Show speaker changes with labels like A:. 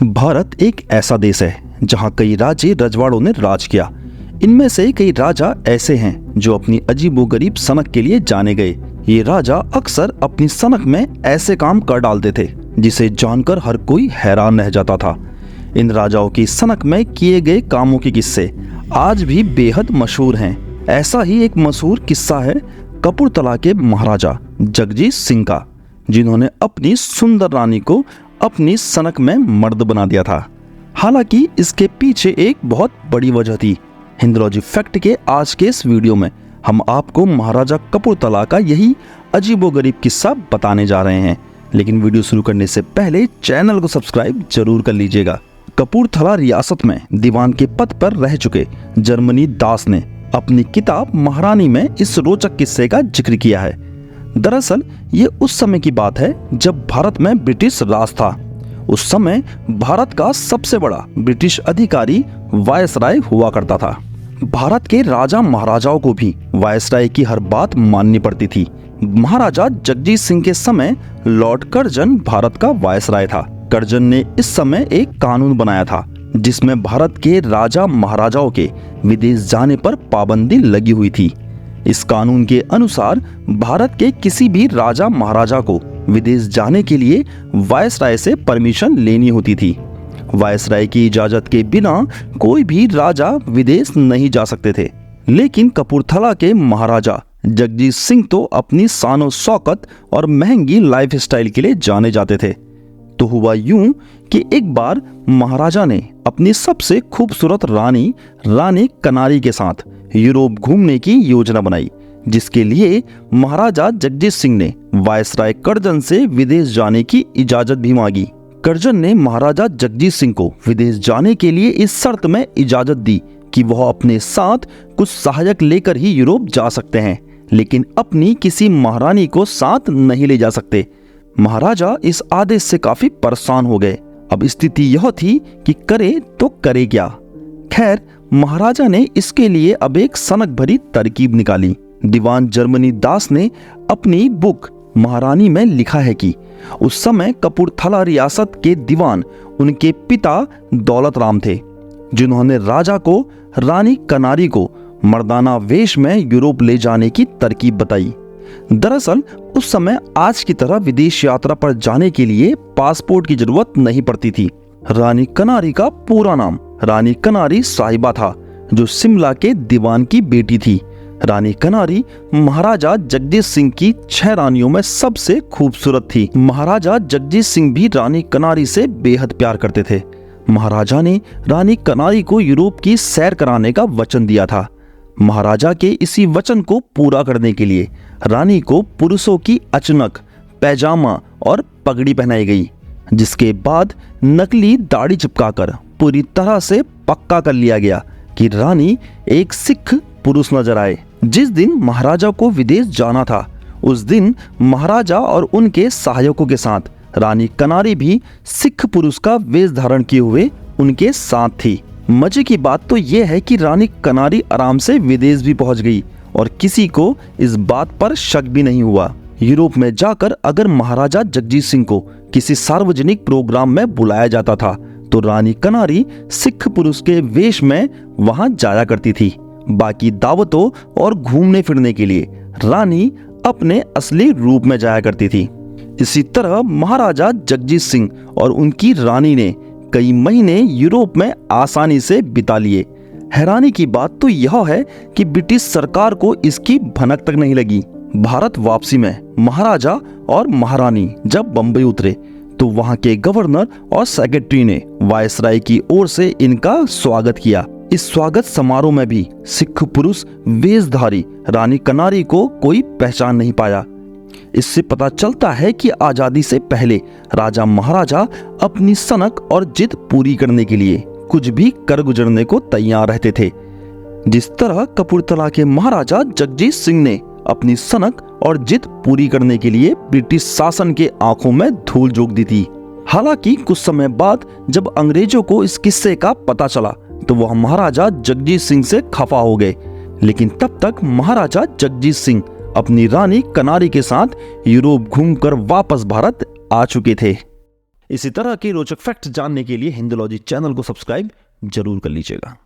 A: भारत एक ऐसा देश है जहाँ कई राजे रजवाड़ों ने राज किया। इनमें से कई राजा ऐसे हैं जो अपनी अजीबोगरीब सनक के लिए जाने गए। ये राजा अक्सर अपनी सनक में ऐसे काम कर डालते थे जिसे जानकर हर कोई हैरान रह जाता था। इन राजाओं की सनक में किए गए कामों के किस्से आज भी बेहद मशहूर हैं। ऐसा ही एक मशहूर किस्सा है कपूरथला के महाराजा जगजीत सिंह का, जिन्होंने अपनी सुंदर रानी को अपनी सनक में मर्द बना दिया था। हालांकि इसके पीछे एक बहुत बड़ी वजह थी। हिंदुलॉजी फैक्ट के आज के इस वीडियो में हम आपको महाराजा कपूरथला का यही अजीबोगरीब किस्सा बताने जा रहे हैं। लेकिन वीडियो शुरू करने से पहले चैनल को सब्सक्राइब जरूर कर लीजिएगा। कपूरथला रियासत में दीवान के पद पर रह चुके जर्मनी दास ने अपनी किताब महारानी में इस रोचक किस्से का जिक्र किया है। दरअसल ये उस समय की बात है जब भारत में ब्रिटिश राज था। उस समय भारत का सबसे बड़ा ब्रिटिश अधिकारी वायसराय हुआ करता था। भारत के राजा महाराजाओं को भी वायसराय की हर बात माननी पड़ती थी। महाराजा जगजीत सिंह के समय लॉर्ड कर्जन भारत का वायसराय था। कर्जन ने इस समय एक कानून बनाया था जिसमें भारत के राजा महाराजाओं के विदेश जाने पर पाबंदी लगी हुई थी। इस कानून के अनुसार भारत के किसी भी राजा महाराजा को विदेश जाने के लिए वायसराय से परमिशन लेनी होती थी। वायसराय की इजाजत के बिना कोई भी राजा विदेश नहीं जा सकते थे। लेकिन कपूरथला के महाराजा जगजीत सिंह तो अपनी शानो शौकत और महंगी लाइफस्टाइल के लिए जाने जाते थे। तो हुआ यूं कि एक बार महाराजा ने अपनी सबसे खूबसूरत रानी कनारी के साथ यूरोप घूमने की योजना बनाई, जिसके लिए महाराजा जगजीत सिंह ने वायसराय कर्जन से विदेश जाने की इजाजत भी मांगी। कर्जन ने महाराजा जगजीत सिंह को विदेश जाने के लिए इस शर्त में इजाजत दी कि वह अपने साथ कुछ सहायक लेकर ही यूरोप जा सकते हैं, लेकिन अपनी किसी महारानी को साथ नहीं ले जा सकते। महाराजा इस आदेश से काफी परेशान हो गए। अब स्थिति यह थी कि करे तो करे क्या। खैर, महाराजा ने इसके लिए अब एक सनक भरी तरकीब निकाली। दीवान जर्मनी दास ने अपनी बुक महारानी में लिखा है कि उस समय कपूरथला रियासत के दीवान उनके पिता दौलत राम थे, जिन्होंने राजा को रानी कनारी को मर्दाना वेश में यूरोप ले जाने की तरकीब बताई। दरअसल उस समय आज की तरह विदेश यात्रा पर जाने के लिए पासपोर्ट की जरूरत नहीं पड़ती थी। रानी कनारी का पूरा नाम रानी कनारी साहिबा था, जो शिमला के दीवान की बेटी थी। रानी कनारी महाराजा जगजीत सिंह की 6 रानियों में सबसे खूबसूरत थी। महाराजा जगजीत सिंह भी रानी कनारी से बेहद प्यार करते थे। महाराजा ने रानी कनारी को यूरोप की सैर कराने का वचन दिया था। महाराजा के इसी वचन को पूरा करने के लिए रानी को पुरुषों की अचनक, पैजामा और पगड़ी पहनाई गई, जिसके बाद नकली दाढ़ी चिपकाकर पूरी तरह से पक्का कर लिया गया कि रानी एक सिख पुरुष नजर आए। जिस दिन महाराजा को विदेश जाना था, उस दिन महाराजा और उनके सहायकों के साथ रानी कनारी भी सिख पुरुष का वेश धारण किए हुए उनके साथ थी। मजे की बात तो यह है कि रानी कनारी आराम से विदेश भी पहुंच गई और किसी को इस बात पर शक भी नहीं हुआ। यूरोप में जाकर अगर महाराजा जगजीत सिंह को किसी सार्वजनिक प्रोग्राम में बुलाया जाता था तो रानी कनारी सिख पुरुष के वेश में वहां जाया करती थी। बाकी दावतों और घूमने फिरने के लिए रानी अपने असली रूप में जाया करती थी। इसी तरह महाराजा जगजीत सिंह और उनकी रानी ने कई महीने यूरोप में आसानी से बिता लिए। हैरानी की बात तो यह है कि ब्रिटिश सरकार को इसकी भनक तक नहीं लगी। भारत वापसी में महाराजा और महारानी जब बंबई उतरे तो वहां के गवर्नर और सेक्रेटरी ने वायसराय की ओर से इनका स्वागत किया। इस स्वागत समारोह में भी सिख पुरुष वेशधारी रानी कनारी को कोई पहचान नहीं पाया। इससे पता चलता है कि आजादी से पहले राजा महाराजा अपनी सनक और जिद पूरी करने के लिए कुछ भी कर गुजरने को तैयार रहते थे। जिस तरह कपूरथला के महाराजा जगजीत सिंह ने अपनी सनक और जिद पूरी करने के लिए ब्रिटिश शासन के आंखों में धूल झोंक दी थी। हालांकि कुछ समय बाद जब अंग्रेजों को इस किस्से का पता चला तो वह महाराजा जगजीत सिंह से खफा हो गए। लेकिन तब तक महाराजा जगजीत सिंह अपनी रानी कनारी के साथ यूरोप घूमकर वापस भारत आ चुके थे। इसी तरह के रोचक फैक्ट जानने के लिए हिंदुलॉजी चैनल को सब्सक्राइब जरूर कर लीजिएगा।